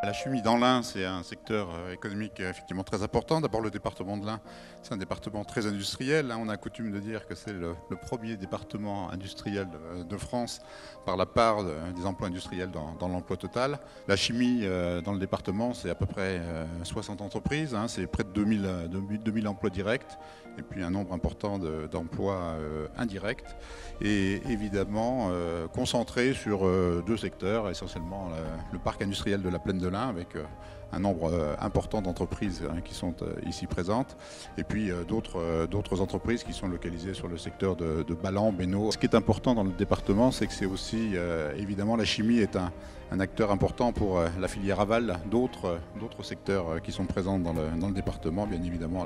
La chimie dans l'Ain, c'est un secteur économique effectivement très important. D'abord, le département de l'Ain, c'est un département très industriel. On a coutume de dire que c'est le premier département industriel de France par la part des emplois industriels dans l'emploi total. La chimie dans le département, c'est à peu près 60 entreprises. C'est près de 2000 emplois directs et puis un nombre important d'emplois indirects. Et évidemment concentré sur deux secteurs, essentiellement le parc industriel de la Plaine de l'Ain avec un nombre important d'entreprises qui sont ici présentes et puis d'autres entreprises qui sont localisées sur le secteur de Ballan, Bénaud. Ce qui est important dans le département, c'est que c'est aussi évidemment la chimie est un acteur important pour la filière aval, d'autres secteurs qui sont présents dans le département, bien évidemment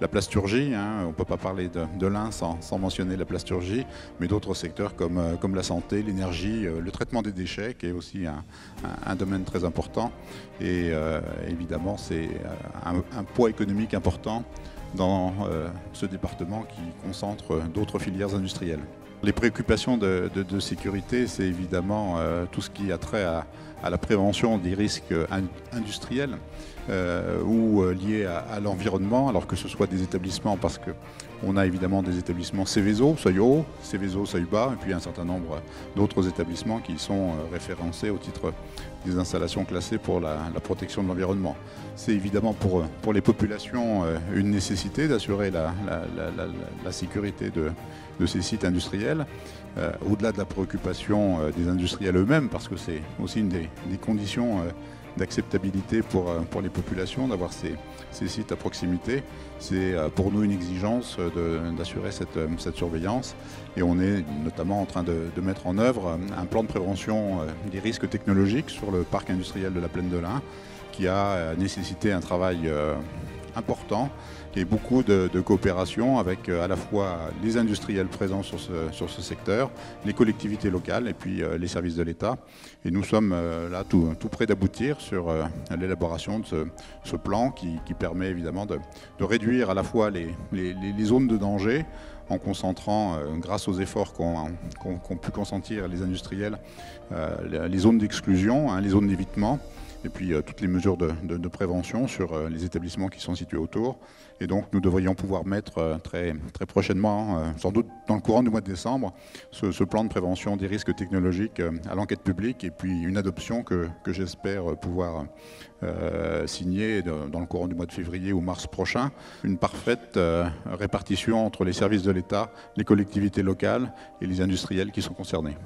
la plasturgie, on ne peut pas parler de l'Ain sans mentionner la plasturgie, mais d'autres secteurs comme la santé, l'énergie, le traitement des déchets qui est aussi un domaine très important et évidemment c'est un poids économique important dans ce département qui concentre d'autres filières industrielles. Les préoccupations de sécurité, c'est évidemment tout ce qui a trait à la prévention des risques industriels ou liés à l'environnement, alors que ce soit des établissements, parce qu'on a évidemment des établissements Seveso, seuil haut, Seveso, seuil bas, et puis un certain nombre d'autres établissements qui sont référencés au titre des installations classées pour la protection de l'environnement. C'est évidemment pour les populations une nécessité d'assurer la sécurité de ces sites industriels, au-delà de la préoccupation des industriels eux-mêmes, parce que c'est aussi une des conditions d'acceptabilité pour les populations d'avoir ces sites à proximité. C'est pour nous une exigence d'assurer cette surveillance et on est notamment en train de mettre en œuvre un plan de prévention des risques technologiques sur le parc industriel de la Plaine de l'Ain qui a nécessité un travail important et beaucoup de coopération avec à la fois les industriels présents sur ce secteur, les collectivités locales et puis les services de l'État. Et nous sommes là tout près d'aboutir sur l'élaboration de ce plan qui permet évidemment de réduire à la fois les zones de danger en concentrant, grâce aux efforts qu'ont pu consentir les industriels, les zones d'exclusion, les zones d'évitement, et puis toutes les mesures de prévention sur les établissements qui sont situés autour. Et donc nous devrions pouvoir mettre très prochainement, sans doute dans le courant du mois de décembre, ce plan de prévention des risques technologiques à l'enquête publique et puis une adoption que j'espère pouvoir signer dans le courant du mois de février ou mars prochain. Une parfaite répartition entre les services de l'État, les collectivités locales et les industriels qui sont concernés.